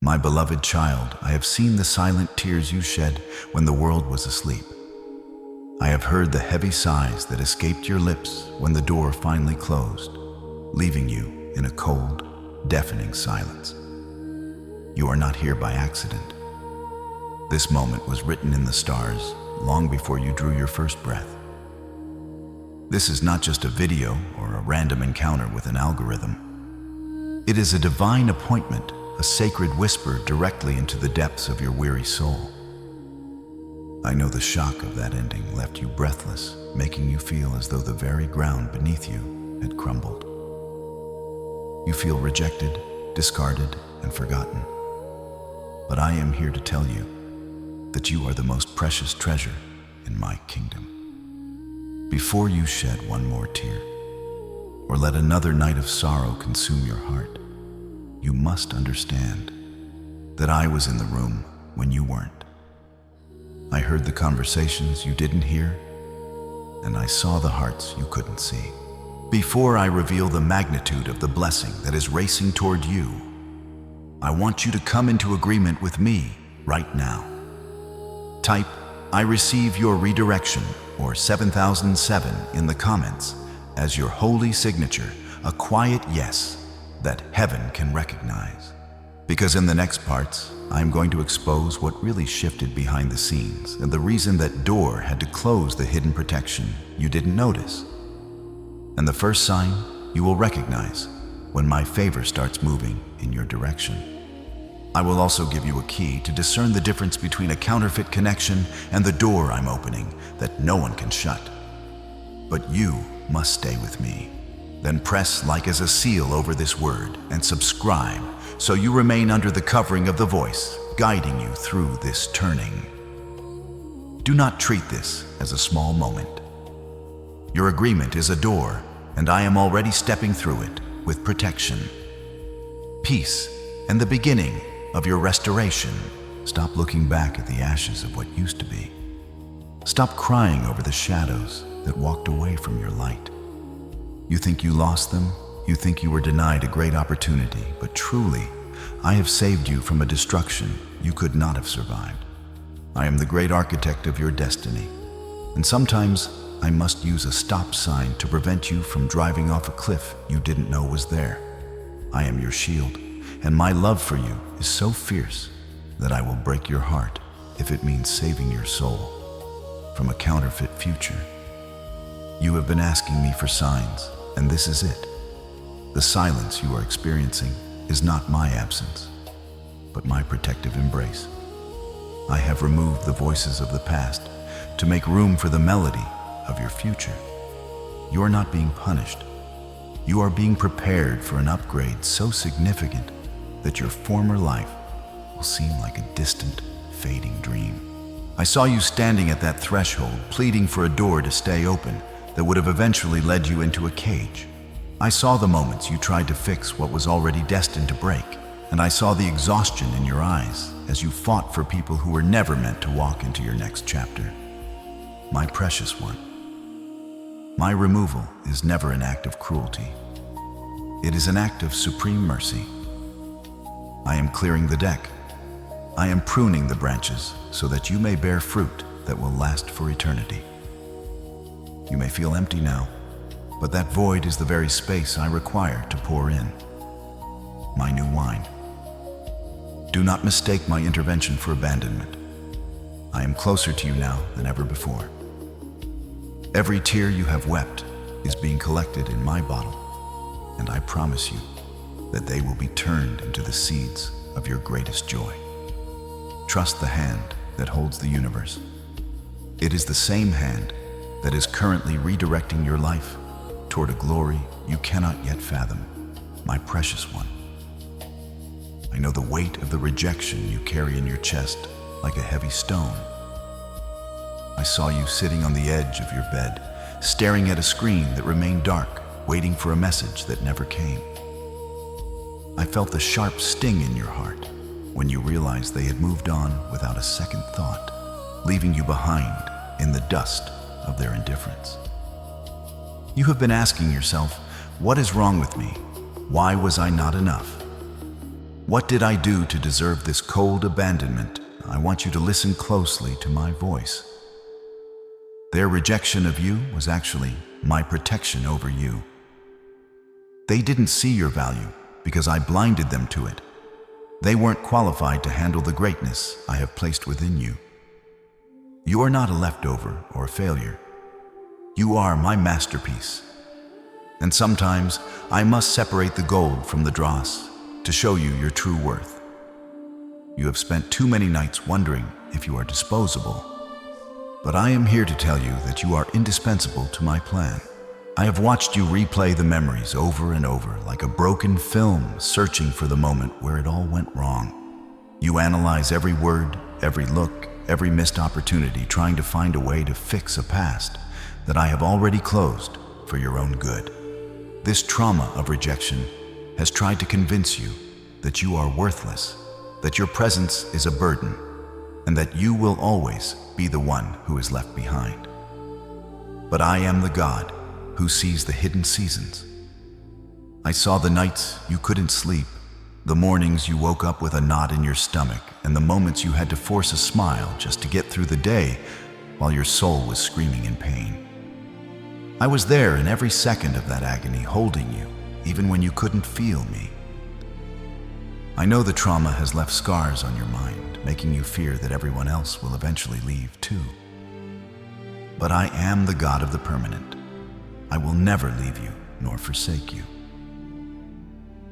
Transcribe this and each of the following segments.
My beloved child, I have seen the silent tears you shed when the world was asleep. I have heard the heavy sighs that escaped your lips when the door finally closed, leaving you in a cold, deafening silence. You are not here by accident. This moment was written in the stars long before you drew your first breath. This is not just a video or a random encounter with an algorithm. It is a divine appointment, a sacred whisper directly into the depths of your weary soul. I know the shock of that ending left you breathless, making you feel as though the very ground beneath you had crumbled. You feel rejected, discarded, and forgotten. But I am here to tell you that you are the most precious treasure in my kingdom. Before you shed one more tear, or let another night of sorrow consume your heart, you must understand that I was in the room when you weren't. I heard the conversations you didn't hear, and I saw the hearts you couldn't see. Before I reveal the magnitude of the blessing that is racing toward you, I want you to come into agreement with me right now. Type, "I receive your redirection," or 7007 in the comments as your holy signature, a quiet yes that heaven can recognize. Because in the next parts, I'm going to expose what really shifted behind the scenes and the reason that door had to close the hidden protection you didn't notice. And the first sign you will recognize when my favor starts moving in your direction. I will also give you a key to discern the difference between a counterfeit connection and the door I'm opening that no one can shut. But you must stay with me. Then press like as a seal over this word and subscribe so you remain under the covering of the voice guiding you through this turning. Do not treat this as a small moment. Your agreement is a door, and I am already stepping through it with protection, peace, and the beginning of your restoration. Stop looking back at the ashes of what used to be. Stop crying over the shadows that walked away from your light. You think you lost them? You think you were denied a great opportunity, but truly, I have saved you from a destruction you could not have survived. I am the great architect of your destiny, and sometimes I must use a stop sign to prevent you from driving off a cliff you didn't know was there. I am your shield, and my love for you is so fierce that I will break your heart if it means saving your soul from a counterfeit future. You have been asking me for signs, and this is it. The silence you are experiencing is not my absence, but my protective embrace. I have removed the voices of the past to make room for the melody of your future. You are not being punished. You are being prepared for an upgrade so significant that your former life will seem like a distant, fading dream. I saw you standing at that threshold, pleading for a door to stay open that would have eventually led you into a cage. I saw the moments you tried to fix what was already destined to break, and I saw the exhaustion in your eyes as you fought for people who were never meant to walk into your next chapter. My precious one, my removal is never an act of cruelty. It is an act of supreme mercy. I am clearing the deck. I am pruning the branches so that you may bear fruit that will last for eternity. You may feel empty now, but that void is the very space I require to pour in my new wine. Do not mistake my intervention for abandonment. I am closer to you now than ever before. Every tear you have wept is being collected in my bottle, and I promise you that they will be turned into the seeds of your greatest joy. Trust the hand that holds the universe. It is the same hand that is currently redirecting your life toward a glory you cannot yet fathom, my precious one. I know the weight of the rejection you carry in your chest like a heavy stone. I saw you sitting on the edge of your bed, staring at a screen that remained dark, waiting for a message that never came. I felt the sharp sting in your heart when you realized they had moved on without a second thought, leaving you behind in the dust of their indifference. You have been asking yourself, what is wrong with me? Why was I not enough? What did I do to deserve this cold abandonment? I want you to listen closely to my voice. Their rejection of you was actually my protection over you. They didn't see your value because I blinded them to it. They weren't qualified to handle the greatness I have placed within you. You are not a leftover or a failure. You are my masterpiece. And sometimes I must separate the gold from the dross to show you your true worth. You have spent too many nights wondering if you are disposable. But I am here to tell you that you are indispensable to my plan. I have watched you replay the memories over and over like a broken film, searching for the moment where it all went wrong. You analyze every word, every look, every missed opportunity, trying to find a way to fix a past that I have already closed for your own good. This trauma of rejection has tried to convince you that you are worthless, that your presence is a burden, and that you will always be the one who is left behind. But I am the God who sees the hidden seasons. I saw the nights you couldn't sleep, the mornings you woke up with a knot in your stomach, and the moments you had to force a smile just to get through the day while your soul was screaming in pain. I was there in every second of that agony, holding you, even when you couldn't feel me. I know the trauma has left scars on your mind, making you fear that everyone else will eventually leave too. But I am the God of the permanent. I will never leave you nor forsake you.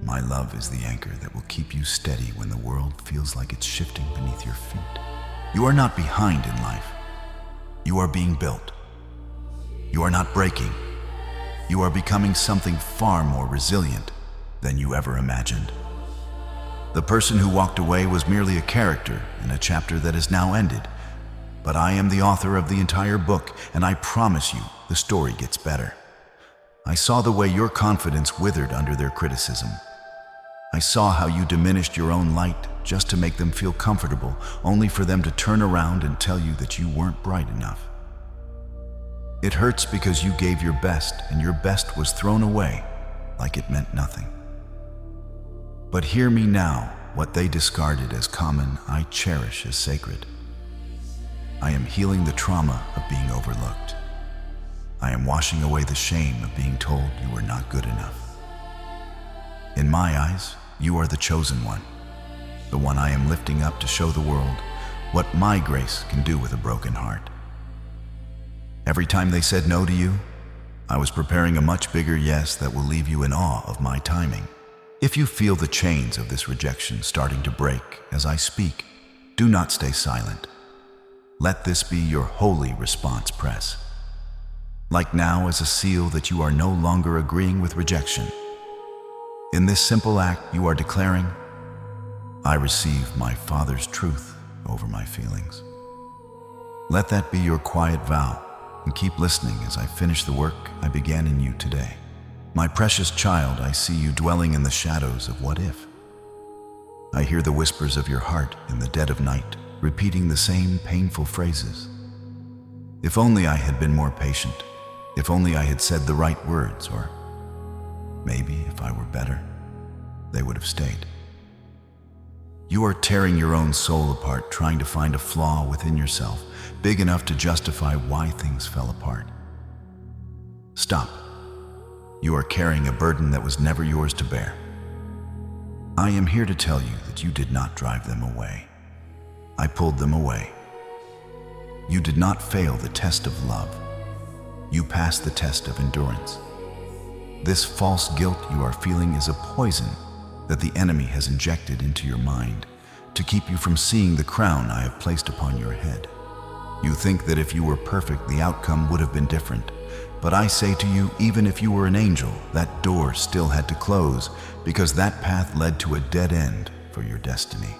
My love is the anchor that will keep you steady when the world feels like it's shifting beneath your feet. You are not behind in life. You are being built. You are not breaking. You are becoming something far more resilient than you ever imagined. The person who walked away was merely a character in a chapter that is now ended. But I am the author of the entire book, and I promise you the story gets better. I saw the way your confidence withered under their criticism. I saw how you diminished your own light just to make them feel comfortable, only for them to turn around and tell you that you weren't bright enough. It hurts because you gave your best, and your best was thrown away like it meant nothing. But hear me now, what they discarded as common, I cherish as sacred. I am healing the trauma of being overlooked. I am washing away the shame of being told you were not good enough. In my eyes, you are the chosen one, the one I am lifting up to show the world what my grace can do with a broken heart. Every time they said no to you, I was preparing a much bigger yes that will leave you in awe of my timing. If you feel the chains of this rejection starting to break as I speak, do not stay silent. Let this be your holy response press. Like now as a seal that you are no longer agreeing with rejection. In this simple act, you are declaring, I receive my Father's truth over my feelings. Let that be your quiet vow, and keep listening as I finish the work I began in you today. My precious child, I see you dwelling in the shadows of what if. I hear the whispers of your heart in the dead of night, repeating the same painful phrases. If only I had been more patient. If only I had said the right words, or maybe if I were better, they would have stayed. You are tearing your own soul apart, trying to find a flaw within yourself, big enough to justify why things fell apart. Stop. You are carrying a burden that was never yours to bear. I am here to tell you that you did not drive them away. I pulled them away. You did not fail the test of love. You passed the test of endurance. This false guilt you are feeling is a poison that the enemy has injected into your mind to keep you from seeing the crown I have placed upon your head. You think that if you were perfect, the outcome would have been different. But I say to you, even if you were an angel, that door still had to close because that path led to a dead end for your destiny.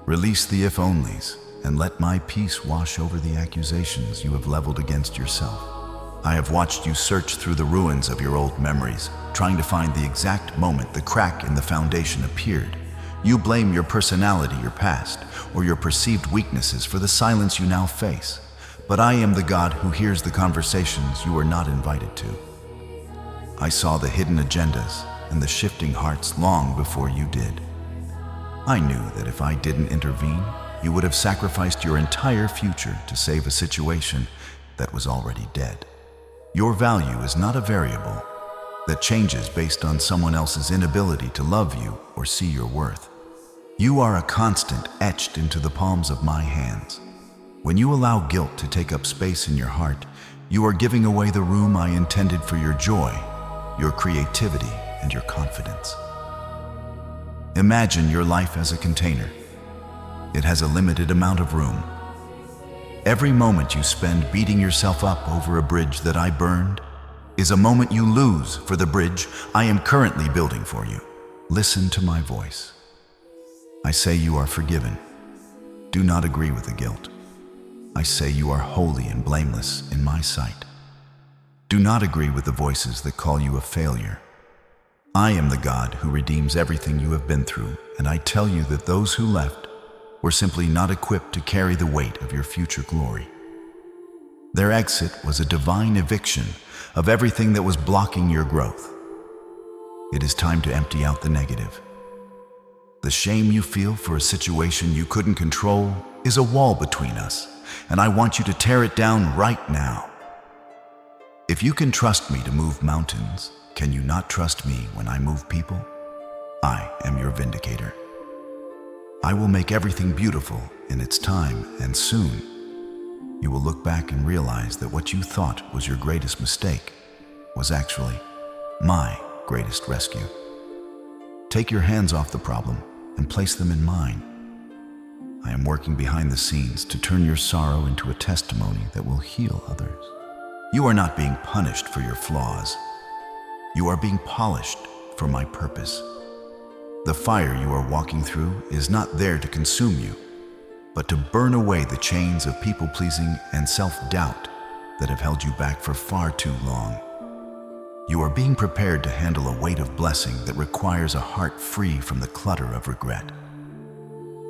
Release the if-onlys and let my peace wash over the accusations you have leveled against yourself. I have watched you search through the ruins of your old memories, trying to find the exact moment the crack in the foundation appeared. You blame your personality, your past, or your perceived weaknesses for the silence you now face. But I am the God who hears the conversations you were not invited to. I saw the hidden agendas and the shifting hearts long before you did. I knew that if I didn't intervene, you would have sacrificed your entire future to save a situation that was already dead. Your value is not a variable that changes based on someone else's inability to love you or see your worth. You are a constant etched into the palms of my hands. When you allow guilt to take up space in your heart, you are giving away the room I intended for your joy, your creativity, and your confidence. Imagine your life as a container. It has a limited amount of room. Every moment you spend beating yourself up over a bridge that I burned is a moment you lose for the bridge I am currently building for you. Listen to my voice. I say you are forgiven. Do not agree with the guilt. I say you are holy and blameless in my sight. Do not agree with the voices that call you a failure. I am the God who redeems everything you have been through, and I tell you that those who left were simply not equipped to carry the weight of your future glory. Their exit was a divine eviction of everything that was blocking your growth. It is time to empty out the negative. The shame you feel for a situation you couldn't control is a wall between us, and I want you to tear it down right now. If you can trust me to move mountains, can you not trust me when I move people? I am your vindicator. I will make everything beautiful in its time, and soon you will look back and realize that what you thought was your greatest mistake was actually my greatest rescue. Take your hands off the problem and place them in mine. I am working behind the scenes to turn your sorrow into a testimony that will heal others. You are not being punished for your flaws. You are being polished for my purpose. The fire you are walking through is not there to consume you, but to burn away the chains of people-pleasing and self-doubt that have held you back for far too long. You are being prepared to handle a weight of blessing that requires a heart free from the clutter of regret.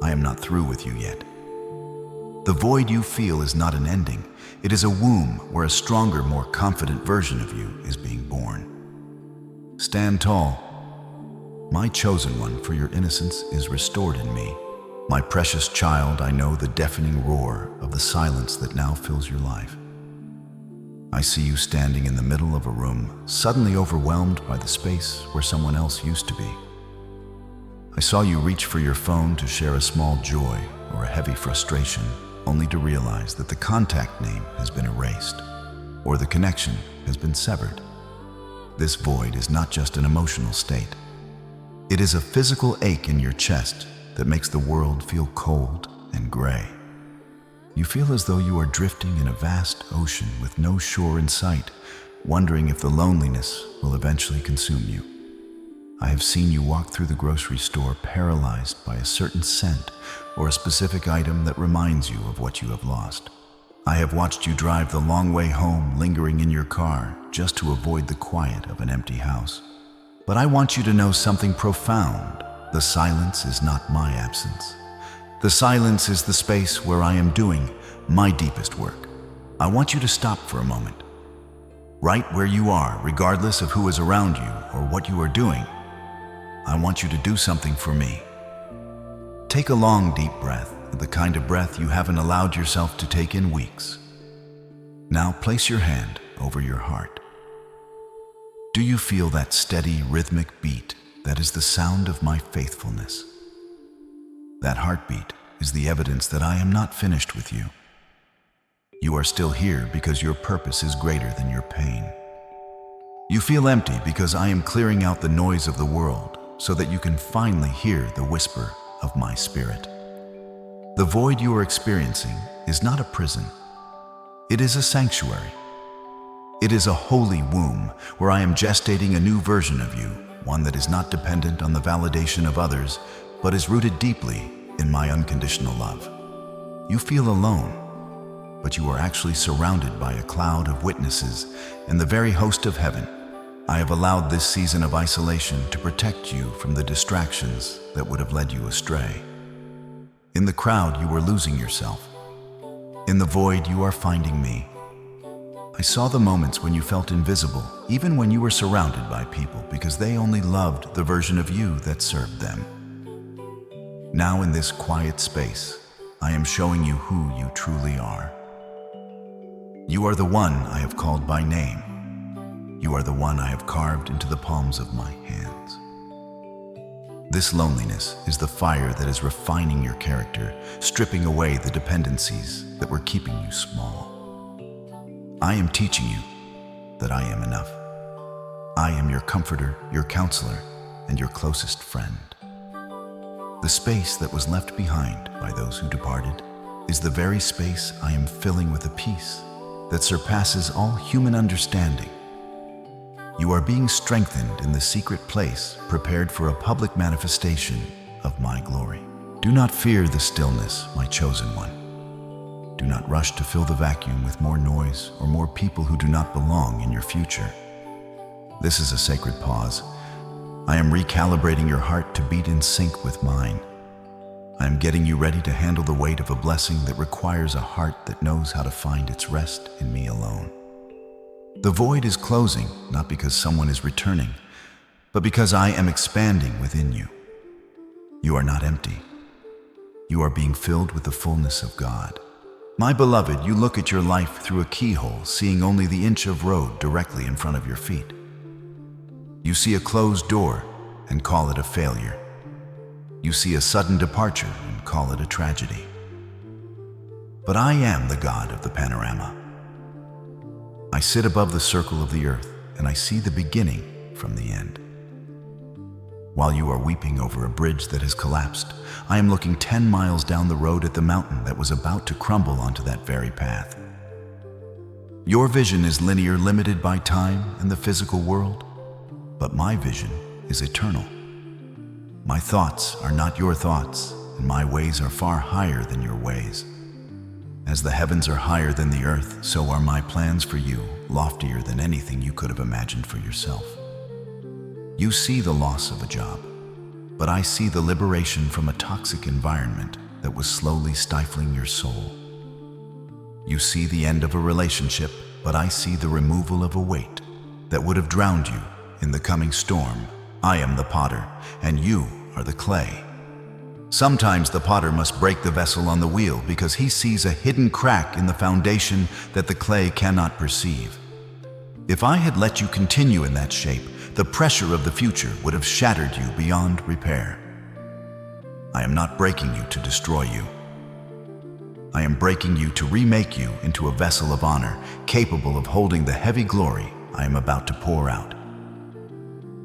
I am not through with you yet. The void you feel is not an ending. It is a womb where a stronger, more confident version of you is being born. Stand tall. My chosen one for your innocence is restored in me. My precious child, I know the deafening roar of the silence that now fills your life. I see you standing in the middle of a room, suddenly overwhelmed by the space where someone else used to be. I saw you reach for your phone to share a small joy or a heavy frustration, only to realize that the contact name has been erased or the connection has been severed. This void is not just an emotional state. It is a physical ache in your chest that makes the world feel cold and gray. You feel as though you are drifting in a vast ocean with no shore in sight, wondering if the loneliness will eventually consume you. I have seen you walk through the grocery store paralyzed by a certain scent or a specific item that reminds you of what you have lost. I have watched you drive the long way home, lingering in your car just to avoid the quiet of an empty house. But I want you to know something profound. The silence is not my absence. The silence is the space where I am doing my deepest work. I want you to stop for a moment. Right where you are, regardless of who is around you or what you are doing, I want you to do something for me. Take a long, deep breath, the kind of breath you haven't allowed yourself to take in weeks. Now place your hand over your heart. Do you feel that steady, rhythmic beat that is the sound of my faithfulness? That heartbeat is the evidence that I am not finished with you. You are still here because your purpose is greater than your pain. You feel empty because I am clearing out the noise of the world so that you can finally hear the whisper of my spirit. The void you are experiencing is not a prison. It is a sanctuary. It is a holy womb where I am gestating a new version of you, one that is not dependent on the validation of others, but is rooted deeply in my unconditional love. You feel alone, but you are actually surrounded by a cloud of witnesses and the very host of heaven. I have allowed this season of isolation to protect you from the distractions that would have led you astray. In the crowd, you are losing yourself. In the void, you are finding me. I saw the moments when you felt invisible, even when you were surrounded by people, because they only loved the version of you that served them. Now in this quiet space, I am showing you who you truly are. You are the one I have called by name. You are the one I have carved into the palms of my hands. This loneliness is the fire that is refining your character, stripping away the dependencies that were keeping you small. I am teaching you that I am enough. I am your comforter, your counselor, and your closest friend. The space that was left behind by those who departed is the very space I am filling with a peace that surpasses all human understanding. You are being strengthened in the secret place prepared for a public manifestation of my glory. Do not fear the stillness, my chosen one. Do not rush to fill the vacuum with more noise or more people who do not belong in your future. This is a sacred pause. I am recalibrating your heart to beat in sync with mine. I am getting you ready to handle the weight of a blessing that requires a heart that knows how to find its rest in me alone. The void is closing, not because someone is returning, but because I am expanding within you. You are not empty. You are being filled with the fullness of God. My beloved, you look at your life through a keyhole, seeing only the inch of road directly in front of your feet. You see a closed door and call it a failure. You see a sudden departure and call it a tragedy. But I am the God of the panorama. I sit above the circle of the earth and I see the beginning from the end. While you are weeping over a bridge that has collapsed, I am looking 10 miles down the road at the mountain that was about to crumble onto that very path. Your vision is linear, limited by time and the physical world, but my vision is eternal. My thoughts are not your thoughts, and my ways are far higher than your ways. As the heavens are higher than the earth, so are my plans for you, loftier than anything you could have imagined for yourself. You see the loss of a job, but I see the liberation from a toxic environment that was slowly stifling your soul. You see the end of a relationship, but I see the removal of a weight that would have drowned you in the coming storm. I am the potter, and you are the clay. Sometimes the potter must break the vessel on the wheel because he sees a hidden crack in the foundation that the clay cannot perceive. If I had let you continue in that shape, the pressure of the future would have shattered you beyond repair. I am not breaking you to destroy you. I am breaking you to remake you into a vessel of honor, capable of holding the heavy glory I am about to pour out.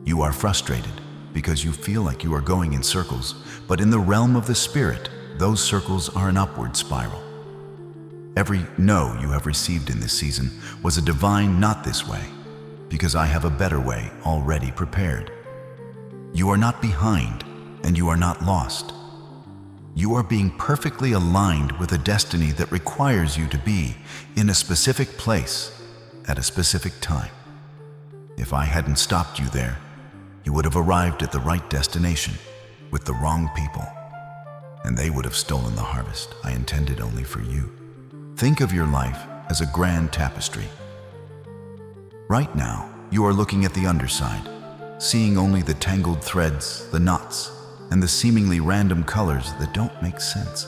You are frustrated because you feel like you are going in circles, but in the realm of the spirit, those circles are an upward spiral. Every no you have received in this season was a divine "not this way," because I have a better way already prepared. You are not behind, and you are not lost. You are being perfectly aligned with a destiny that requires you to be in a specific place at a specific time. If I hadn't stopped you there, you would have arrived at the right destination with the wrong people, and they would have stolen the harvest I intended only for you. Think of your life as a grand tapestry. Right now, you are looking at the underside, seeing only the tangled threads, the knots, and the seemingly random colors that don't make sense.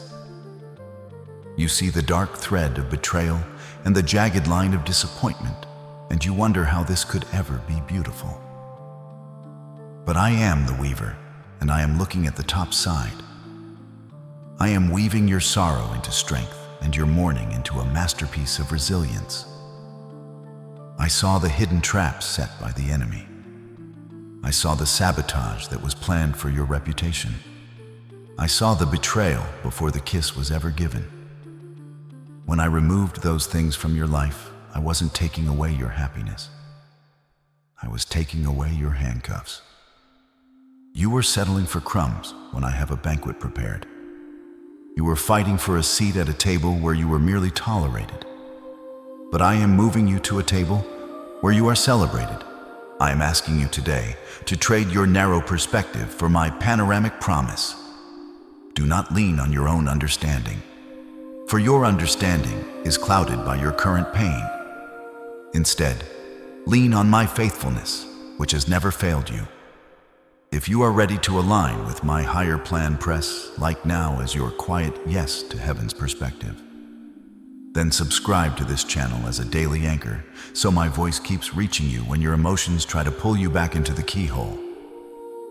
You see the dark thread of betrayal and the jagged line of disappointment, and you wonder how this could ever be beautiful. But I am the weaver, and I am looking at the top side. I am weaving your sorrow into strength and your mourning into a masterpiece of resilience. I saw the hidden traps set by the enemy. I saw the sabotage that was planned for your reputation. I saw the betrayal before the kiss was ever given. When I removed those things from your life, I wasn't taking away your happiness. I was taking away your handcuffs. You were settling for crumbs when I have a banquet prepared. You were fighting for a seat at a table where you were merely tolerated. But I am moving you to a table where you are celebrated. I am asking you today to trade your narrow perspective for my panoramic promise. Do not lean on your own understanding, for your understanding is clouded by your current pain. Instead, lean on my faithfulness, which has never failed you. If you are ready to align with my higher plan, press like now as your quiet yes to heaven's perspective. Then subscribe to this channel as a daily anchor so my voice keeps reaching you when your emotions try to pull you back into the keyhole.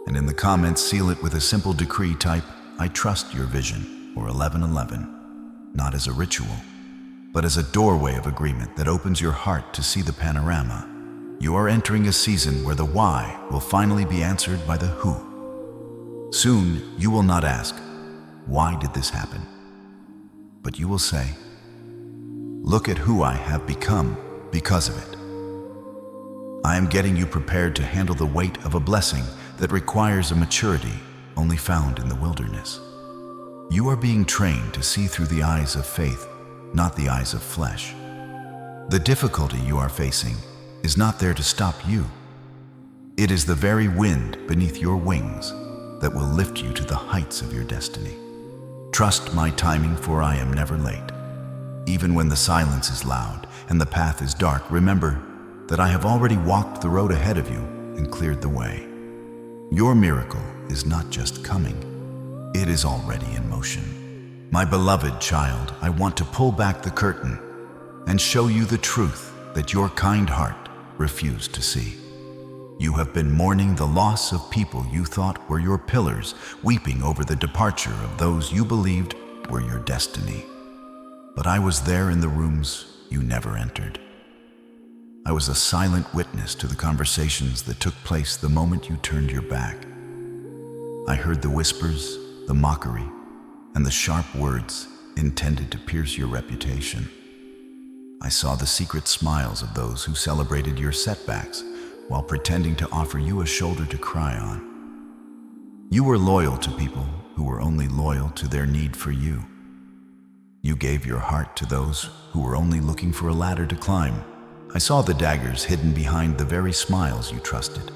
And in the comments, seal it with a simple decree. Type, I trust your vision, or 1111, not as a ritual, but as a doorway of agreement that opens your heart to see the panorama. You are entering a season where the why will finally be answered by the who. Soon, you will not ask, why did this happen? But you will say, look at who I have become because of it. I am getting you prepared to handle the weight of a blessing that requires a maturity only found in the wilderness. You are being trained to see through the eyes of faith, not the eyes of flesh. The difficulty you are facing is not there to stop you. It is the very wind beneath your wings that will lift you to the heights of your destiny. Trust my timing, for I am never late. Even when the silence is loud and the path is dark, remember that I have already walked the road ahead of you and cleared the way. Your miracle is not just coming, it is already in motion. My beloved child, I want to pull back the curtain and show you the truth that your kind heart refused to see. You have been mourning the loss of people you thought were your pillars, weeping over the departure of those you believed were your destiny. But I was there in the rooms you never entered. I was a silent witness to the conversations that took place the moment you turned your back. I heard the whispers, the mockery, and the sharp words intended to pierce your reputation. I saw the secret smiles of those who celebrated your setbacks while pretending to offer you a shoulder to cry on. You were loyal to people who were only loyal to their need for you. You gave your heart to those who were only looking for a ladder to climb. I saw the daggers hidden behind the very smiles you trusted,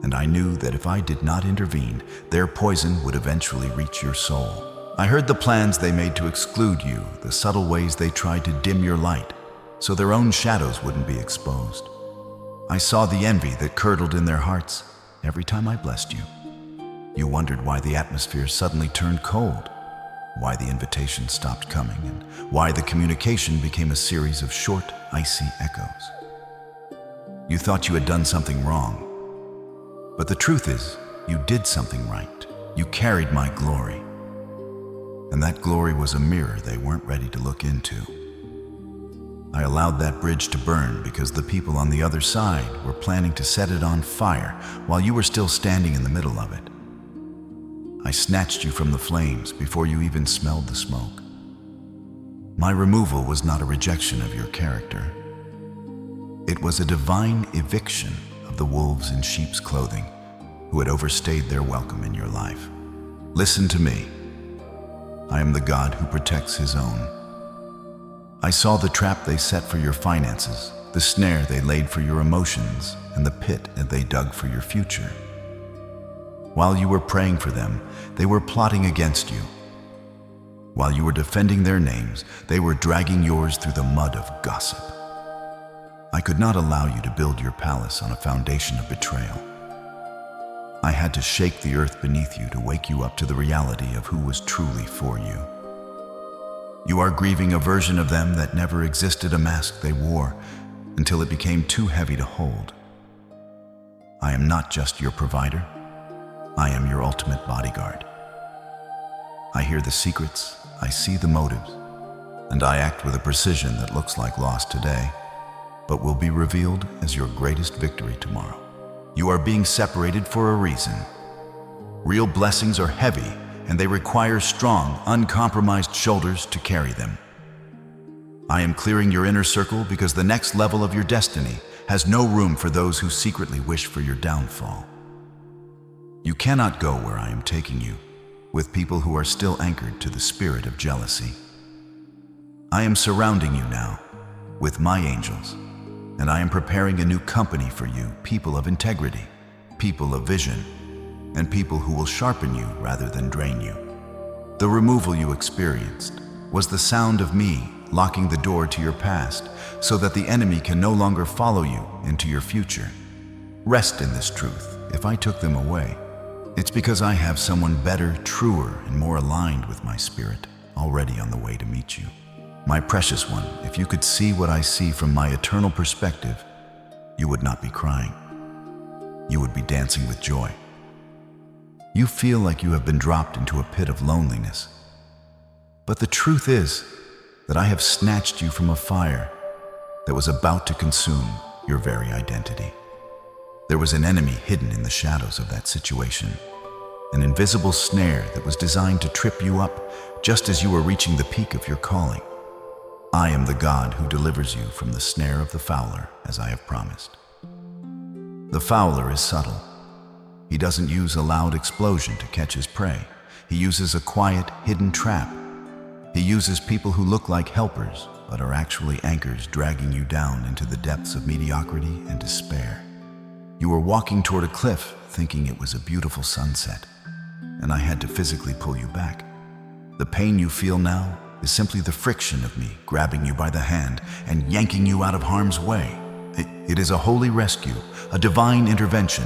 and I knew that if I did not intervene, their poison would eventually reach your soul. I heard the plans they made to exclude you, the subtle ways they tried to dim your light, so their own shadows wouldn't be exposed. I saw the envy that curdled in their hearts every time I blessed you. You wondered why the atmosphere suddenly turned cold, why the invitation stopped coming, and why the communication became a series of short, icy echoes. You thought you had done something wrong, but the truth is, you did something right. You carried my glory, and that glory was a mirror they weren't ready to look into. I allowed that bridge to burn because the people on the other side were planning to set it on fire while you were still standing in the middle of it. I snatched you from the flames before you even smelled the smoke. My removal was not a rejection of your character. It was a divine eviction of the wolves in sheep's clothing who had overstayed their welcome in your life. Listen to me. I am the God who protects his own. I saw the trap they set for your finances, the snare they laid for your emotions, and the pit that they dug for your future. While you were praying for them, they were plotting against you. While you were defending their names, they were dragging yours through the mud of gossip. I could not allow you to build your palace on a foundation of betrayal. I had to shake the earth beneath you to wake you up to the reality of who was truly for you. You are grieving a version of them that never existed, a mask they wore until it became too heavy to hold. I am not just your provider. I am your ultimate bodyguard. I hear the secrets, I see the motives, and I act with a precision that looks like loss today, but will be revealed as your greatest victory tomorrow. You are being separated for a reason. Real blessings are heavy, and they require strong, uncompromised shoulders to carry them. I am clearing your inner circle because the next level of your destiny has no room for those who secretly wish for your downfall. You cannot go where I am taking you with people who are still anchored to the spirit of jealousy. I am surrounding you now with my angels, and I am preparing a new company for you, people of integrity, people of vision, and people who will sharpen you rather than drain you. The removal you experienced was the sound of me locking the door to your past so that the enemy can no longer follow you into your future. Rest in this truth. If I took them away, It's because I have someone better, truer, and more aligned with my spirit already on the way to meet you. My precious one, if you could see what I see from my eternal perspective, you would not be crying. You would be dancing with joy. You feel like you have been dropped into a pit of loneliness. But the truth is that I have snatched you from a fire that was about to consume your very identity. There was an enemy hidden in the shadows of that situation, an invisible snare that was designed to trip you up just as you were reaching the peak of your calling. I am the God who delivers you from the snare of the fowler, as I have promised. The fowler is subtle. He doesn't use a loud explosion to catch his prey. He uses a quiet, hidden trap. He uses people who look like helpers, but are actually anchors dragging you down into the depths of mediocrity and despair. You were walking toward a cliff, thinking it was a beautiful sunset, and I had to physically pull you back. The pain you feel now is simply the friction of me grabbing you by the hand and yanking you out of harm's way. It is a holy rescue, a divine intervention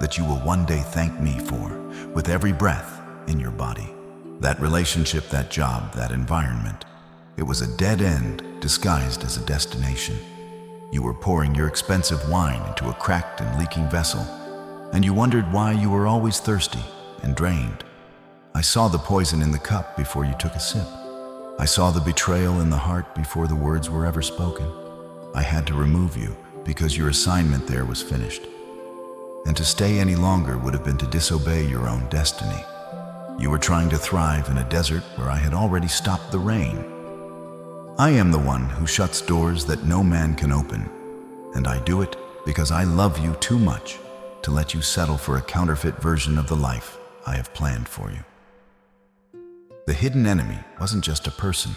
that you will one day thank me for with every breath in your body. That relationship, that job, that environment, it was a dead end disguised as a destination. You were pouring your expensive wine into a cracked and leaking vessel, and you wondered why you were always thirsty and drained. I saw the poison in the cup before you took a sip. I saw the betrayal in the heart before the words were ever spoken. I had to remove you because your assignment there was finished. And to stay any longer would have been to disobey your own destiny. You were trying to thrive in a desert where I had already stopped the rain. I am the one who shuts doors that no man can open, and I do it because I love you too much to let you settle for a counterfeit version of the life I have planned for you. The hidden enemy wasn't just a person.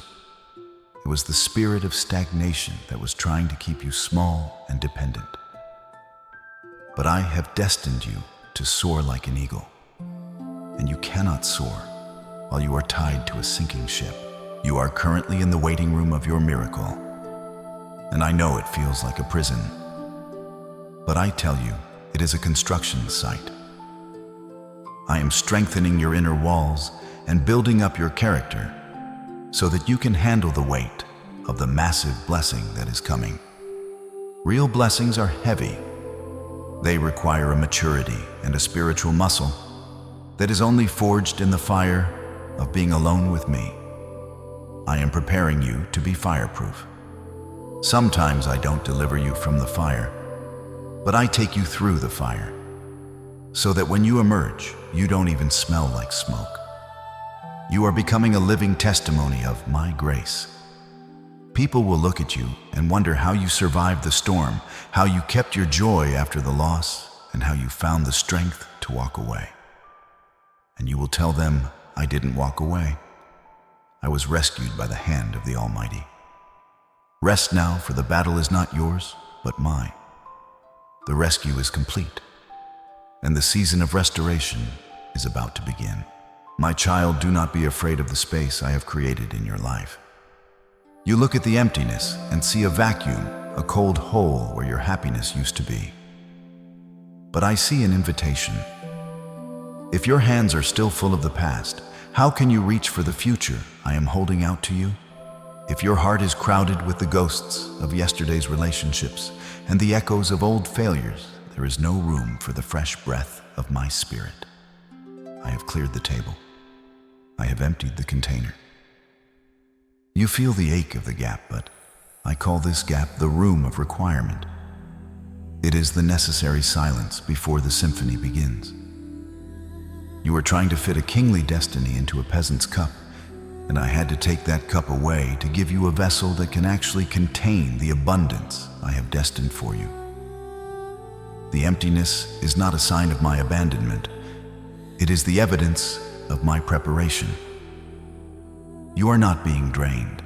It was the spirit of stagnation that was trying to keep you small and dependent. But I have destined you to soar like an eagle. And you cannot soar while you are tied to a sinking ship. You are currently in the waiting room of your miracle. And I know it feels like a prison. But I tell you, it is a construction site. I am strengthening your inner walls and building up your character so that you can handle the weight of the massive blessing that is coming. Real blessings are heavy. They require a maturity and a spiritual muscle that is only forged in the fire of being alone with me. I am preparing you to be fireproof. Sometimes I don't deliver you from the fire, but I take you through the fire, so that when you emerge, you don't even smell like smoke. You are becoming a living testimony of my grace. People will look at you and wonder how you survived the storm, how you kept your joy after the loss, and how you found the strength to walk away. And you will tell them, I didn't walk away. I was rescued by the hand of the Almighty. Rest now, for the battle is not yours, but mine. The rescue is complete, and the season of restoration is about to begin. My child, do not be afraid of the space I have created in your life. You look at the emptiness and see a vacuum, a cold hole where your happiness used to be. But I see an invitation. If your hands are still full of the past, how can you reach for the future I am holding out to you? If your heart is crowded with the ghosts of yesterday's relationships and the echoes of old failures, there is no room for the fresh breath of my spirit. I have cleared the table. I have emptied the container. You feel the ache of the gap, but I call this gap the room of requirement. It is the necessary silence before the symphony begins. You are trying to fit a kingly destiny into a peasant's cup, and I had to take that cup away to give you a vessel that can actually contain the abundance I have destined for you. The emptiness is not a sign of my abandonment. It is the evidence of my preparation. You are not being drained.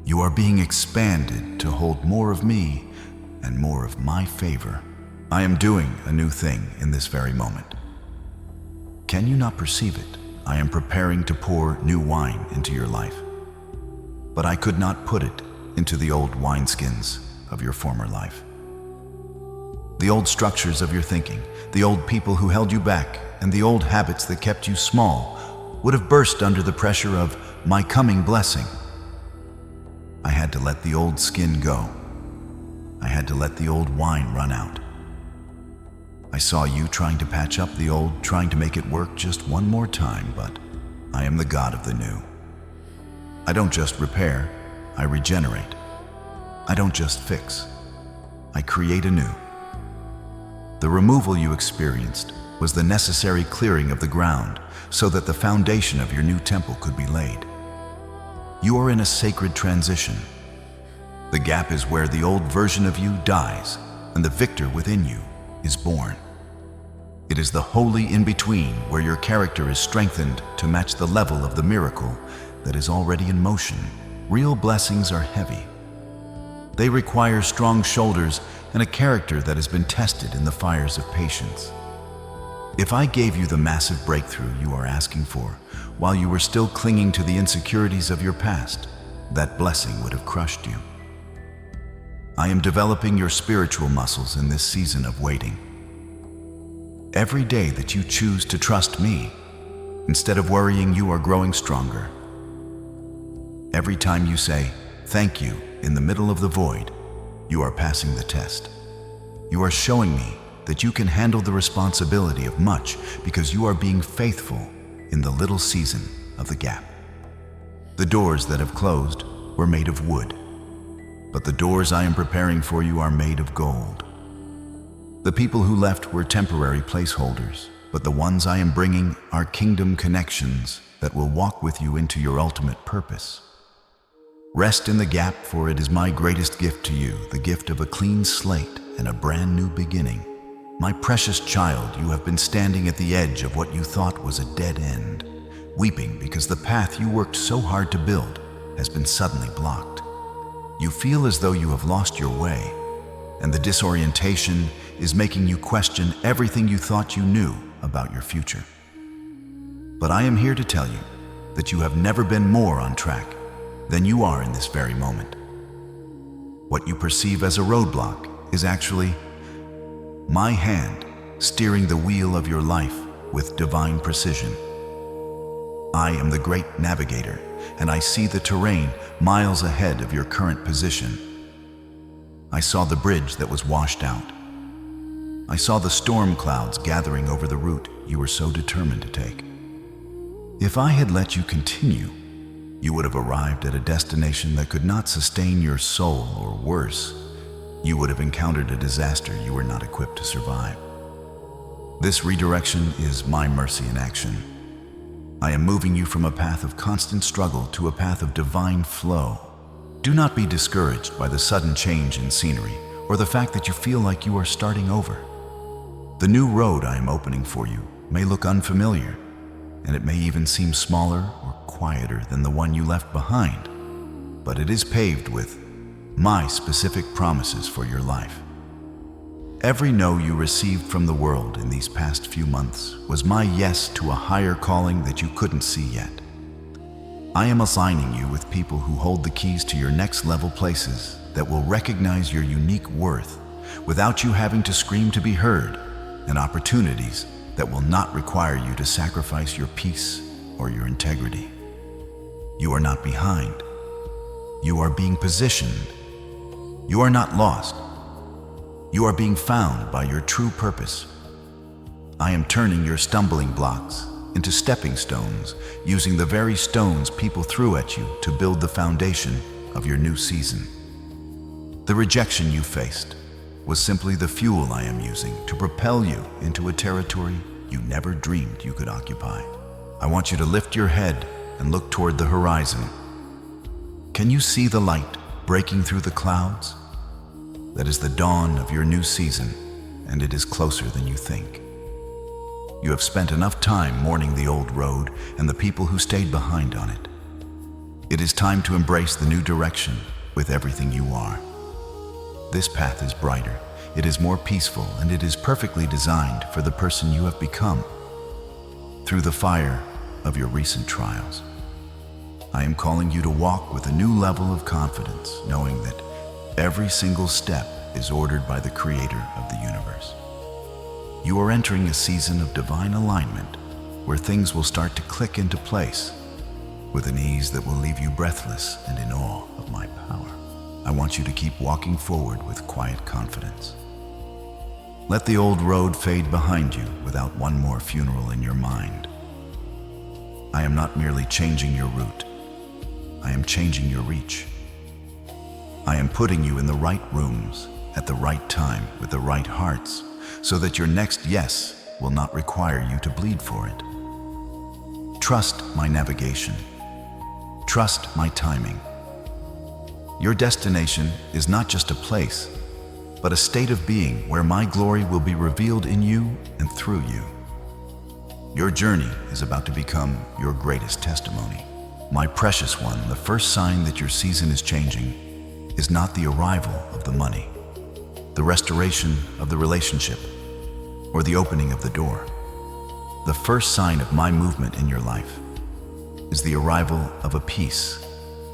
You are being expanded to hold more of me and more of my favor. I am doing a new thing in this very moment. Can you not perceive it? I am preparing to pour new wine into your life. But I could not put it into the old wineskins of your former life. The old structures of your thinking, the old people who held you back and the old habits that kept you small would have burst under the pressure of my coming blessing. I had to let the old skin go. I had to let the old wine run out. I saw you trying to patch up the old, trying to make it work just one more time, but I am the God of the new. I don't just repair, I regenerate. I don't just fix, I create anew. The removal you experienced was the necessary clearing of the ground so that the foundation of your new temple could be laid. You are in a sacred transition. The gap is where the old version of you dies and the victor within you is born. It is the holy in-between where your character is strengthened to match the level of the miracle that is already in motion. Real blessings are heavy. They require strong shoulders and a character that has been tested in the fires of patience. If I gave you the massive breakthrough you are asking for while you were still clinging to the insecurities of your past, that blessing would have crushed you. I am developing your spiritual muscles in this season of waiting. Every day that you choose to trust me, instead of worrying, you are growing stronger. Every time you say, "Thank you," in the middle of the void, you are passing the test. You are showing me that you can handle the responsibility of much because you are being faithful in the little season of the gap. The doors that have closed were made of wood, but the doors I am preparing for you are made of gold. The people who left were temporary placeholders, but the ones I am bringing are kingdom connections that will walk with you into your ultimate purpose. Rest in the gap, for it is my greatest gift to you, the gift of a clean slate and a brand new beginning. My precious child, you have been standing at the edge of what you thought was a dead end, weeping because the path you worked so hard to build has been suddenly blocked. You feel as though you have lost your way, and the disorientation is making you question everything you thought you knew about your future. But I am here to tell you that you have never been more on track than you are in this very moment. What you perceive as a roadblock is actually my hand steering the wheel of your life with divine precision. I am the great navigator, and I see the terrain miles ahead of your current position. I saw the bridge that was washed out. I saw the storm clouds gathering over the route you were so determined to take. If I had let you continue, you would have arrived at a destination that could not sustain your soul, or worse, you would have encountered a disaster you were not equipped to survive. This redirection is my mercy in action. I am moving you from a path of constant struggle to a path of divine flow. Do not be discouraged by the sudden change in scenery or the fact that you feel like you are starting over. The new road I am opening for you may look unfamiliar, and it may even seem smaller or quieter than the one you left behind, but it is paved with my specific promises for your life. Every no you received from the world in these past few months was my yes to a higher calling that you couldn't see yet. I am aligning you with people who hold the keys to your next level places that will recognize your unique worth without you having to scream to be heard, and opportunities that will not require you to sacrifice your peace or your integrity. You are not behind. You are being positioned. You are not lost. You are being found by your true purpose. I am turning your stumbling blocks into stepping stones, using the very stones people threw at you to build the foundation of your new season. The rejection you faced was simply the fuel I am using to propel you into a territory you never dreamed you could occupy. I want you to lift your head and look toward the horizon. Can you see the light breaking through the clouds? That is the dawn of your new season, and it is closer than you think. You have spent enough time mourning the old road and the people who stayed behind on it. It is time to embrace the new direction with everything you are. This path is brighter, it is more peaceful, and it is perfectly designed for the person you have become. Through the fire of your recent trials, I am calling you to walk with a new level of confidence, knowing that every single step is ordered by the Creator of the universe. You are entering a season of divine alignment where things will start to click into place with an ease that will leave you breathless and in awe of my power. I want you to keep walking forward with quiet confidence. Let the old road fade behind you without one more funeral in your mind. I am not merely changing your route. I am changing your reach. I am putting you in the right rooms at the right time with the right hearts so that your next yes will not require you to bleed for it. Trust my navigation. Trust my timing. Your destination is not just a place, but a state of being where my glory will be revealed in you and through you. Your journey is about to become your greatest testimony. My precious one, the first sign that your season is changing is not the arrival of the money, the restoration of the relationship, or the opening of the door. The first sign of my movement in your life is the arrival of a peace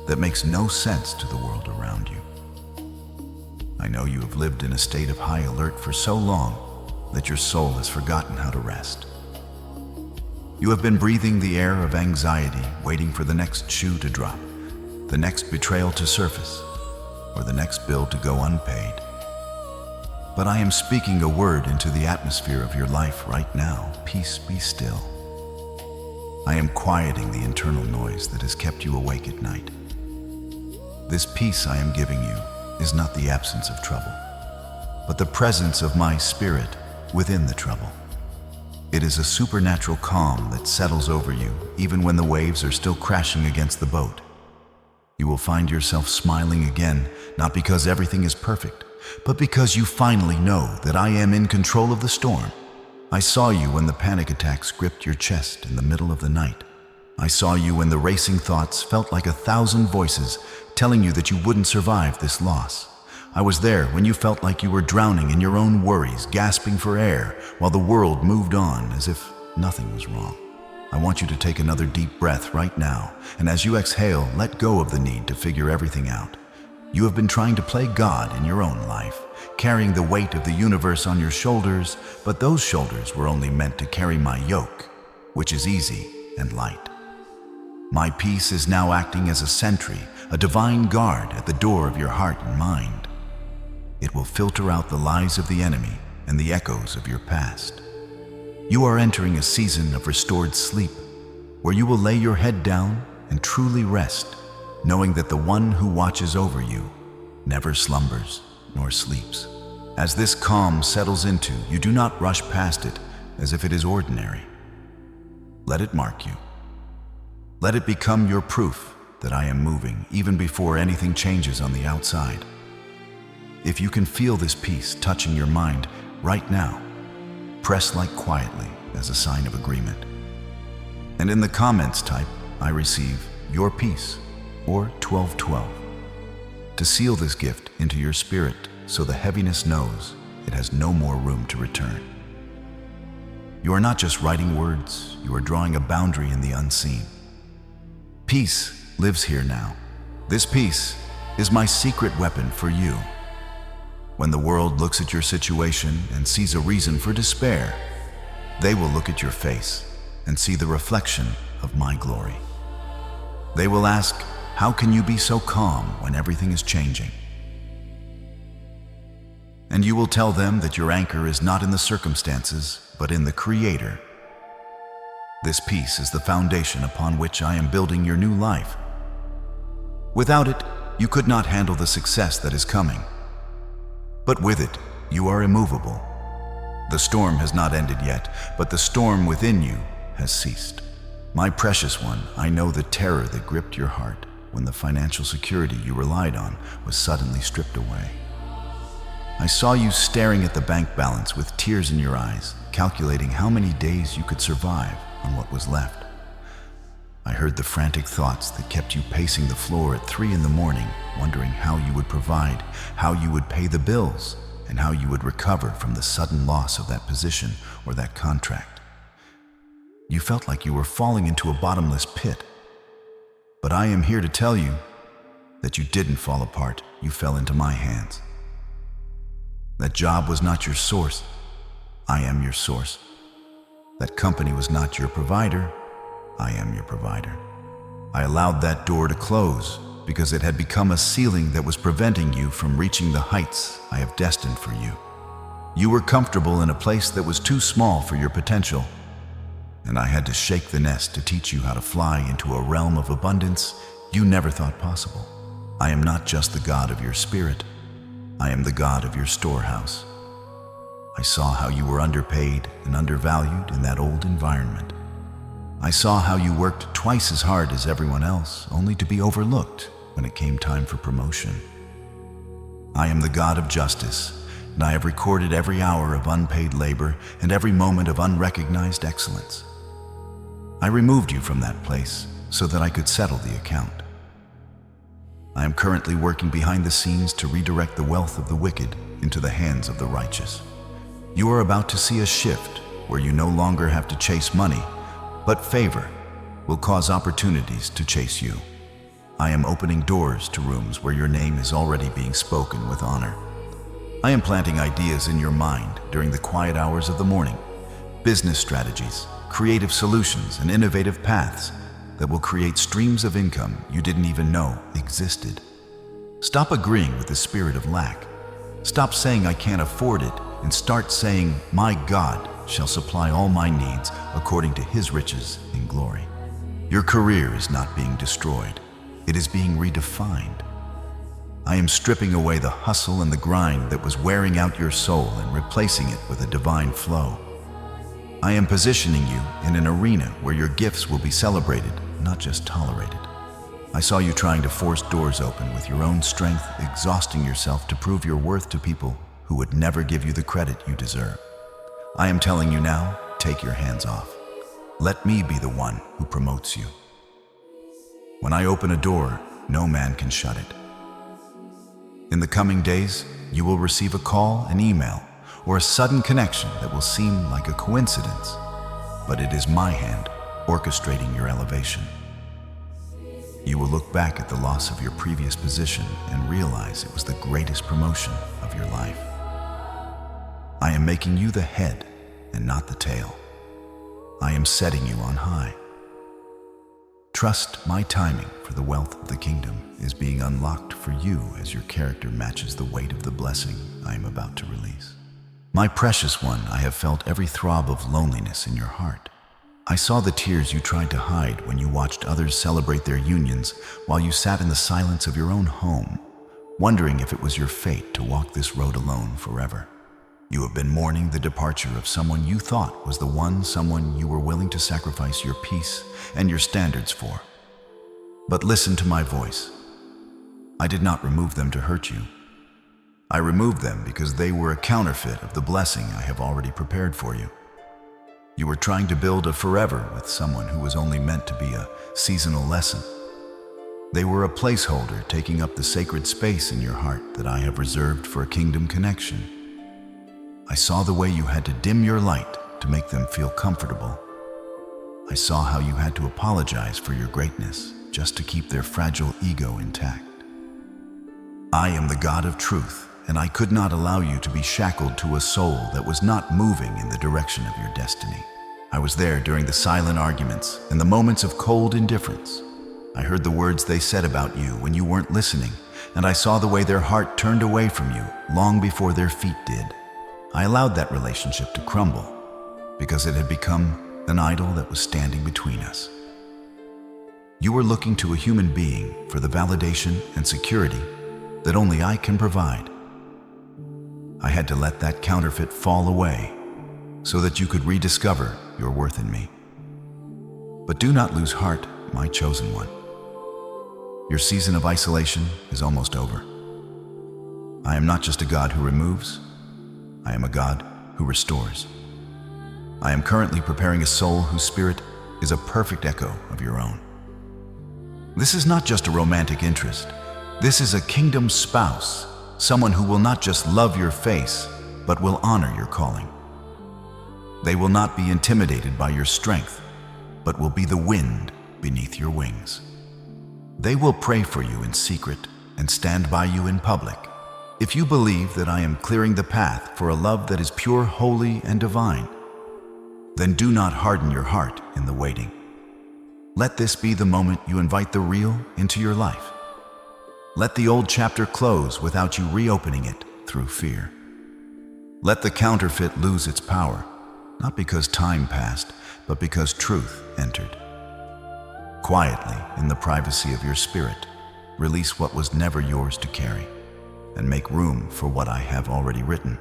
that makes no sense to the world around you. I know you have lived in a state of high alert for so long that your soul has forgotten how to rest. You have been breathing the air of anxiety, waiting for the next shoe to drop, the next betrayal to surface, or the next bill to go unpaid. But I am speaking a word into the atmosphere of your life right now. Peace, be still. I am quieting the internal noise that has kept you awake at night. This peace I am giving you is not the absence of trouble, but the presence of my spirit within the trouble. It is a supernatural calm that settles over you even when the waves are still crashing against the boat. You will find yourself smiling again, not because everything is perfect, but because you finally know that I am in control of the storm. I saw you when the panic attacks gripped your chest in the middle of the night. I saw you when the racing thoughts felt like 1,000 voices telling you that you wouldn't survive this loss. I was there when you felt like you were drowning in your own worries, gasping for air, while the world moved on as if nothing was wrong. I want you to take another deep breath right now, and as you exhale, let go of the need to figure everything out. You have been trying to play God in your own life, carrying the weight of the universe on your shoulders, but those shoulders were only meant to carry my yoke, which is easy and light. My peace is now acting as a sentry, a divine guard at the door of your heart and mind. It will filter out the lies of the enemy and the echoes of your past. You are entering a season of restored sleep, where you will lay your head down and truly rest, knowing that the one who watches over you never slumbers nor sleeps. As this calm settles into, you do not rush past it as if it is ordinary. Let it mark you. Let it become your proof that I am moving even before anything changes on the outside. If you can feel this peace touching your mind right now, press like quietly as a sign of agreement. And in the comments type, I receive your peace or 1212 to seal this gift into your spirit so the heaviness knows it has no more room to return. You are not just writing words, you are drawing a boundary in the unseen. Peace lives here now. This peace is my secret weapon for you. When the world looks at your situation and sees a reason for despair, they will look at your face and see the reflection of my glory. They will ask, how can you be so calm when everything is changing? And you will tell them that your anchor is not in the circumstances, but in the Creator. This peace is the foundation upon which I am building your new life. Without it, you could not handle the success that is coming. But with it, you are immovable. The storm has not ended yet, but the storm within you has ceased. My precious one, I know the terror that gripped your heart when the financial security you relied on was suddenly stripped away. I saw you staring at the bank balance with tears in your eyes, calculating how many days you could survive on what was left. I heard the frantic thoughts that kept you pacing the floor at 3 in the morning, wondering how you would provide, how you would pay the bills, and how you would recover from the sudden loss of that position or that contract. You felt like you were falling into a bottomless pit. But I am here to tell you that you didn't fall apart, you fell into my hands. That job was not your source I am your source. That company was not your provider. I am your provider. I allowed that door to close because it had become a ceiling that was preventing you from reaching the heights I have destined for you. You were comfortable in a place that was too small for your potential, and I had to shake the nest to teach you how to fly into a realm of abundance you never thought possible. I am not just the God of your spirit. I am the God of your storehouse. I saw how you were underpaid and undervalued in that old environment. I saw how you worked twice as hard as everyone else, only to be overlooked when it came time for promotion. I am the God of justice, and I have recorded every hour of unpaid labor and every moment of unrecognized excellence. I removed you from that place so that I could settle the account. I am currently working behind the scenes to redirect the wealth of the wicked into the hands of the righteous. You are about to see a shift where you no longer have to chase money, but favor will cause opportunities to chase you. I am opening doors to rooms where your name is already being spoken with honor. I am planting ideas in your mind during the quiet hours of the morning, business strategies, creative solutions, and innovative paths that will create streams of income you didn't even know existed. Stop agreeing with the spirit of lack. Stop saying I can't afford it and start saying my God shall supply all my needs according to his riches in glory. Your career is not being destroyed. It is being redefined. I am stripping away the hustle and the grind that was wearing out your soul and replacing it with a divine flow. I am positioning you in an arena where your gifts will be celebrated, not just tolerated. I saw you trying to force doors open with your own strength, exhausting yourself to prove your worth to people who would never give you the credit you deserve. I am telling you now, take your hands off. Let me be the one who promotes you. When I open a door, no man can shut it. In the coming days, you will receive a call, an email, or a sudden connection that will seem like a coincidence, but it is my hand orchestrating your elevation. You will look back at the loss of your previous position and realize it was the greatest promotion of your life. I am making you the head and not the tail. I am setting you on high. Trust my timing, for the wealth of the kingdom is being unlocked for you as your character matches the weight of the blessing I am about to release. My precious one, I have felt every throb of loneliness in your heart. I saw the tears you tried to hide when you watched others celebrate their unions while you sat in the silence of your own home, wondering if it was your fate to walk this road alone forever. You have been mourning the departure of someone you thought was the one, someone you were willing to sacrifice your peace and your standards for. But listen to my voice. I did not remove them to hurt you. I removed them because they were a counterfeit of the blessing I have already prepared for you. You were trying to build a forever with someone who was only meant to be a seasonal lesson. They were a placeholder taking up the sacred space in your heart that I have reserved for a kingdom connection. I saw the way you had to dim your light to make them feel comfortable. I saw how you had to apologize for your greatness just to keep their fragile ego intact. I am the God of truth, and I could not allow you to be shackled to a soul that was not moving in the direction of your destiny. I was there during the silent arguments and the moments of cold indifference. I heard the words they said about you when you weren't listening, and I saw the way their heart turned away from you long before their feet did. I allowed that relationship to crumble because it had become an idol that was standing between us. You were looking to a human being for the validation and security that only I can provide. I had to let that counterfeit fall away so that you could rediscover your worth in me. But do not lose heart, my chosen one. Your season of isolation is almost over. I am not just a God who removes, I am a God who restores. I am currently preparing a soul whose spirit is a perfect echo of your own. This is not just a romantic interest. This is a kingdom spouse, someone who will not just love your face, but will honor your calling. They will not be intimidated by your strength, but will be the wind beneath your wings. They will pray for you in secret and stand by you in public, If you believe that I am clearing the path for a love that is pure, holy, and divine, then do not harden your heart in the waiting. Let this be the moment you invite the real into your life. Let the old chapter close without you reopening it through fear. Let the counterfeit lose its power, not because time passed, but because truth entered. Quietly, in the privacy of your spirit, release what was never yours to carry, and make room for what I have already written.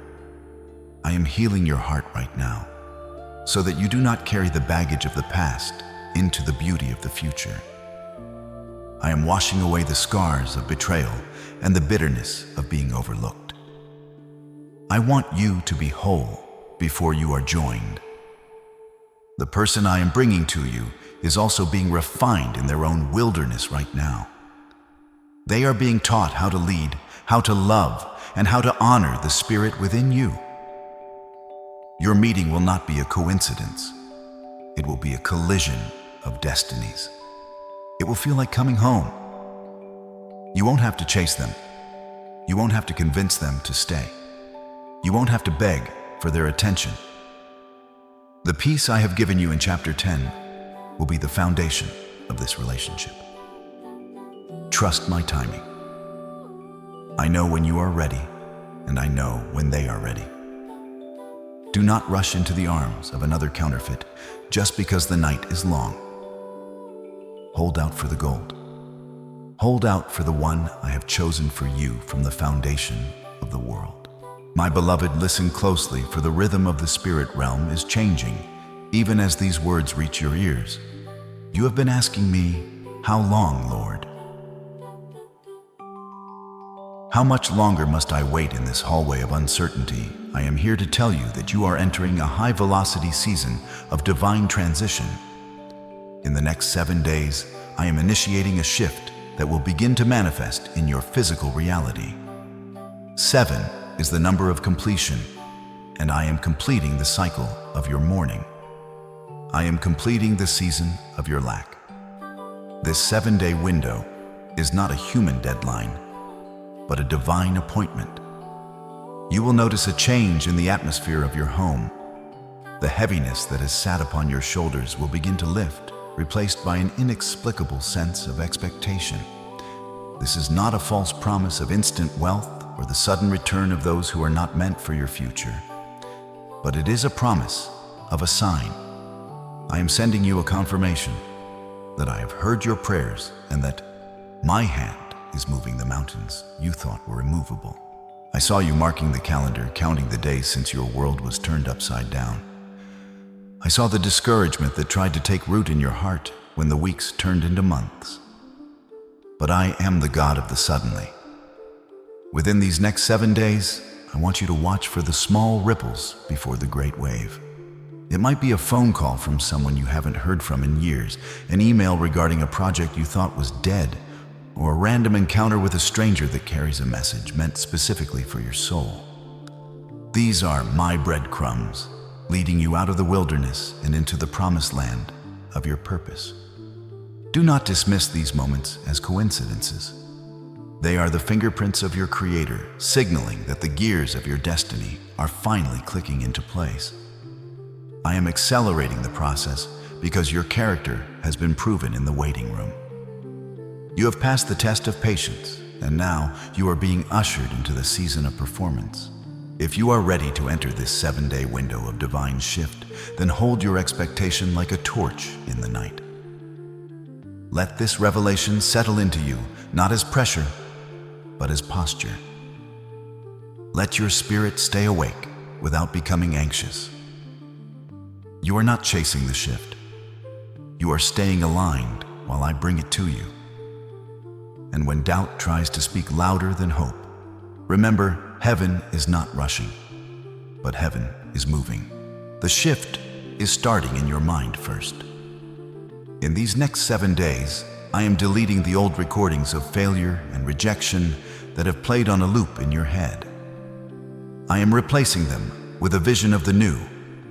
I am healing your heart right now, so that you do not carry the baggage of the past into the beauty of the future. I am washing away the scars of betrayal and the bitterness of being overlooked. I want you to be whole before you are joined. The person I am bringing to you is also being refined in their own wilderness right now. They are being taught how to lead, how to love, and how to honor the spirit within you. Your meeting will not be a coincidence. It will be a collision of destinies. It will feel like coming home. You won't have to chase them. You won't have to convince them to stay. You won't have to beg for their attention. The peace I have given you in chapter 10 will be the foundation of this relationship. Trust my timing. I know when you are ready, and I know when they are ready. Do not rush into the arms of another counterfeit just because the night is long. Hold out for the gold. Hold out for the one I have chosen for you from the foundation of the world. My beloved, listen closely, for the rhythm of the spirit realm is changing, even as these words reach your ears. You have been asking me, how long, Lord? How much longer must I wait in this hallway of uncertainty? I am here to tell you that you are entering a high-velocity season of divine transition. In the next 7 days, I am initiating a shift that will begin to manifest in your physical reality. 7 is the number of completion, and I am completing the cycle of your mourning. I am completing the season of your lack. This 7-day window is not a human deadline, but a divine appointment. You will notice a change in the atmosphere of your home. The heaviness that has sat upon your shoulders will begin to lift, replaced by an inexplicable sense of expectation. This is not a false promise of instant wealth or the sudden return of those who are not meant for your future, but it is a promise of a sign. I am sending you a confirmation that I have heard your prayers and that my hand is moving the mountains you thought were immovable. I saw you marking the calendar, counting the days since your world was turned upside down. I saw the discouragement that tried to take root in your heart when the weeks turned into months. But I am the God of the suddenly. Within these next 7 days, I want you to watch for the small ripples before the great wave. It might be a phone call from someone you haven't heard from in years, an email regarding a project you thought was dead, or a random encounter with a stranger that carries a message meant specifically for your soul. These are my breadcrumbs, leading you out of the wilderness and into the promised land of your purpose. Do not dismiss these moments as coincidences. They are the fingerprints of your Creator, signaling that the gears of your destiny are finally clicking into place. I am accelerating the process because your character has been proven in the waiting room. You have passed the test of patience, and now you are being ushered into the season of performance. If you are ready to enter this 7-day window of divine shift, then hold your expectation like a torch in the night. Let this revelation settle into you, not as pressure, but as posture. Let your spirit stay awake without becoming anxious. You are not chasing the shift. You are staying aligned while I bring it to you. And when doubt tries to speak louder than hope, remember, heaven is not rushing, but heaven is moving. The shift is starting in your mind first. In these next 7 days, I am deleting the old recordings of failure and rejection that have played on a loop in your head. I am replacing them with a vision of the new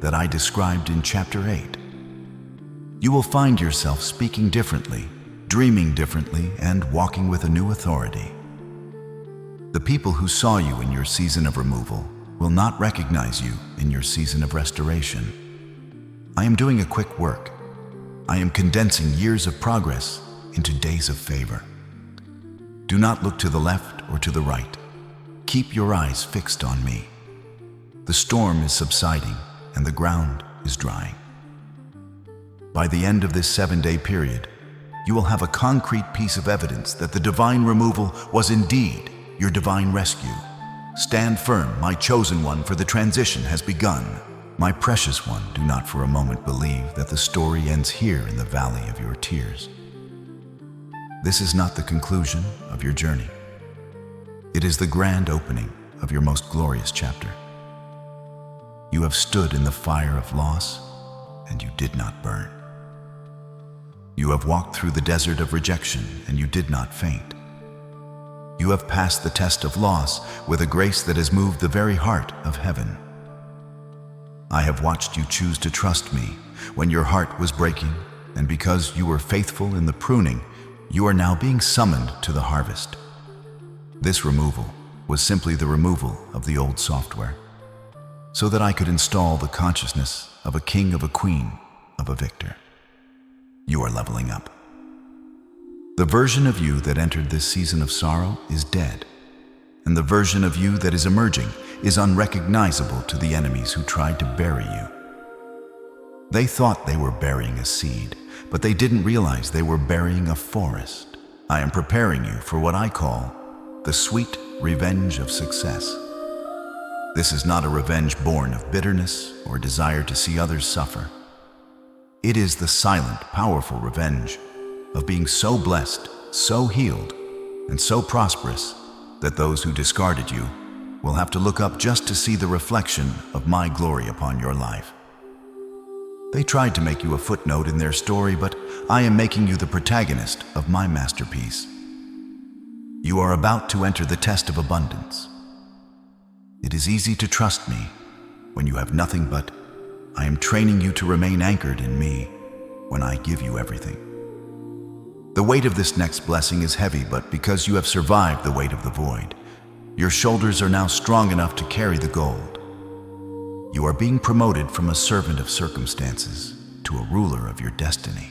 that I described in chapter 8. You will find yourself speaking differently, dreaming differently, and walking with a new authority. The people who saw you in your season of removal will not recognize you in your season of restoration. I am doing a quick work. I am condensing years of progress into days of favor. Do not look to the left or to the right. Keep your eyes fixed on me. The storm is subsiding and the ground is drying. By the end of this 7-day period, you will have a concrete piece of evidence that the divine removal was indeed your divine rescue. Stand firm, my chosen one, for the transition has begun. My precious one, do not for a moment believe that the story ends here in the valley of your tears. This is not the conclusion of your journey. It is the grand opening of your most glorious chapter. You have stood in the fire of loss, and you did not burn. You have walked through the desert of rejection, and you did not faint. You have passed the test of loss with a grace that has moved the very heart of heaven. I have watched you choose to trust me when your heart was breaking, and because you were faithful in the pruning, you are now being summoned to the harvest. This removal was simply the removal of the old software, so that I could install the consciousness of a king, of a queen, of a victor. You are leveling up. The version of you that entered this season of sorrow is dead, and the version of you that is emerging is unrecognizable to the enemies who tried to bury you. They thought they were burying a seed, but they didn't realize they were burying a forest. I am preparing you for what I call the sweet revenge of success. This is not a revenge born of bitterness or desire to see others suffer. It is the silent, powerful revenge of being so blessed, so healed, and so prosperous that those who discarded you will have to look up just to see the reflection of my glory upon your life. They tried to make you a footnote in their story, but I am making you the protagonist of my masterpiece. You are about to enter the test of abundance. It is easy to trust me when you have nothing, but I am training you to remain anchored in me when I give you everything. The weight of this next blessing is heavy, but because you have survived the weight of the void, your shoulders are now strong enough to carry the gold. You are being promoted from a servant of circumstances to a ruler of your destiny.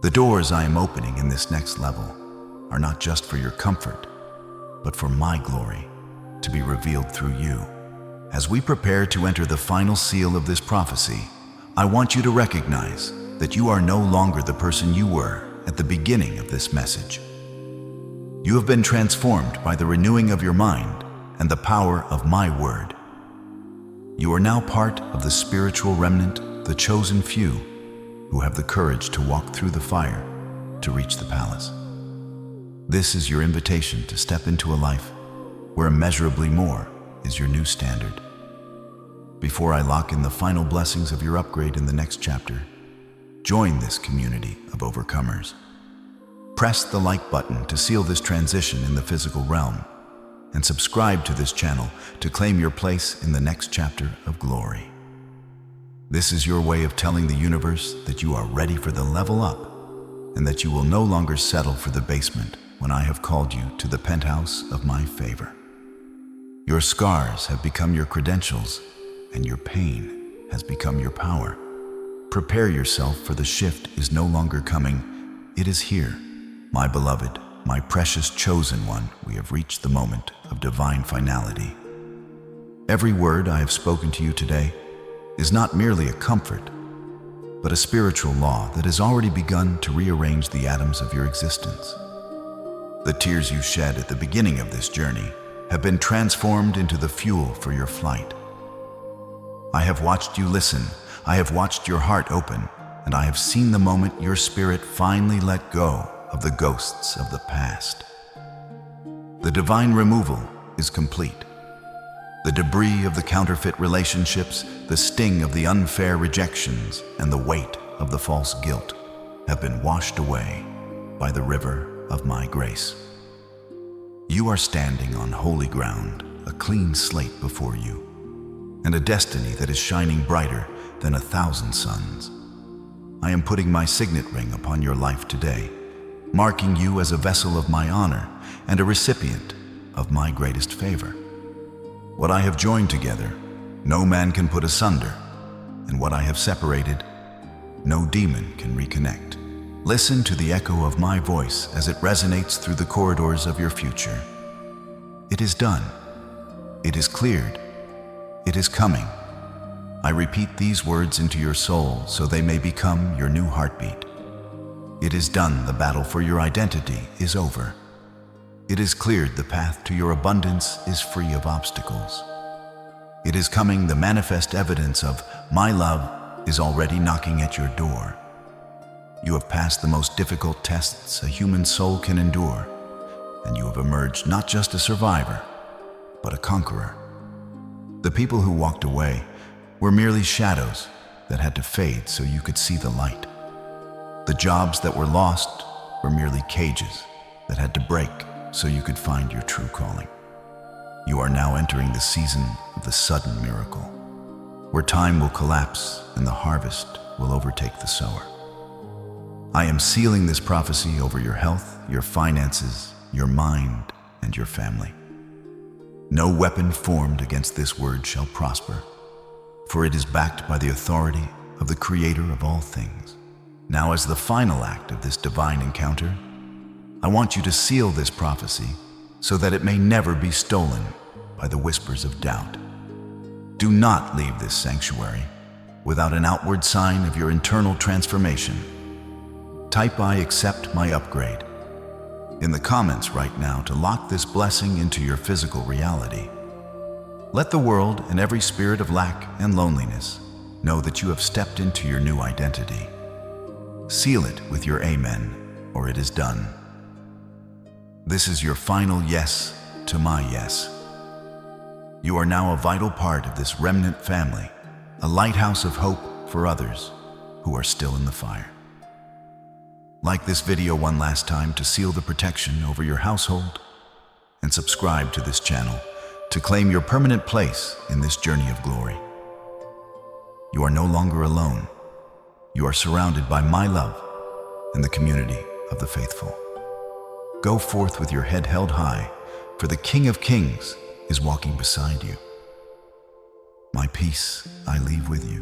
The doors I am opening in this next level are not just for your comfort, but for my glory to be revealed through you. As we prepare to enter the final seal of this prophecy, I want you to recognize that you are no longer the person you were at the beginning of this message. You have been transformed by the renewing of your mind and the power of my word. You are now part of the spiritual remnant, the chosen few, who have the courage to walk through the fire to reach the palace. This is your invitation to step into a life where immeasurably more is your new standard. Before I lock in the final blessings of your upgrade in the next chapter, join this community of overcomers. Press the like button to seal this transition in the physical realm, and subscribe to this channel to claim your place in the next chapter of glory. This is your way of telling the universe that you are ready for the level up, and that you will no longer settle for the basement when I have called you to the penthouse of my favor. Your scars have become your credentials, and your pain has become your power. Prepare yourself, for the shift is no longer coming, it is here. My beloved, my precious chosen one, we have reached the moment of divine finality. Every word I have spoken to you today is not merely a comfort, but a spiritual law that has already begun to rearrange the atoms of your existence. The tears you shed at the beginning of this journey have been transformed into the fuel for your flight. I have watched you listen, I have watched your heart open, and I have seen the moment your spirit finally let go of the ghosts of the past. The divine removal is complete. The debris of the counterfeit relationships, the sting of the unfair rejections, and the weight of the false guilt have been washed away by the river of my grace. You are standing on holy ground, a clean slate before you, and a destiny that is shining brighter than 1,000 suns. I am putting my signet ring upon your life today, marking you as a vessel of my honor and a recipient of my greatest favor. What I have joined together, no man can put asunder, and what I have separated, no demon can reconnect. Listen to the echo of my voice as it resonates through the corridors of your future. It is done. It is cleared. It is coming. I repeat these words into your soul so they may become your new heartbeat. It is done. The battle for your identity is over. It is cleared. The path to your abundance is free of obstacles. It is coming. The manifest evidence of my love is already knocking at your door. You have passed the most difficult tests a human soul can endure, and you have emerged not just a survivor, but a conqueror. The people who walked away were merely shadows that had to fade so you could see the light. The jobs that were lost were merely cages that had to break so you could find your true calling. You are now entering the season of the sudden miracle, where time will collapse and the harvest will overtake the sower. I am sealing this prophecy over your health, your finances, your mind, and your family. No weapon formed against this word shall prosper, for it is backed by the authority of the Creator of all things. Now, as the final act of this divine encounter, I want you to seal this prophecy so that it may never be stolen by the whispers of doubt. Do not leave this sanctuary without an outward sign of your internal transformation. Type "I accept my upgrade" in the comments right now to lock this blessing into your physical reality. Let the world and every spirit of lack and loneliness know that you have stepped into your new identity. Seal it with your amen, or it is done. This is your final yes to my yes. You are now a vital part of this remnant family, a lighthouse of hope for others who are still in the fire. Like this video one last time to seal the protection over your household, and subscribe to this channel to claim your permanent place in this journey of glory. You are no longer alone. You are surrounded by my love and the community of the faithful. Go forth with your head held high, for the King of Kings is walking beside you. My peace I leave with you,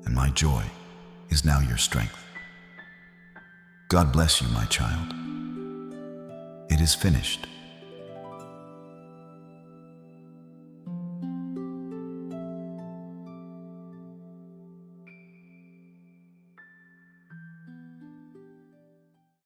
and my joy is now your strength. God bless you, my child. It is finished.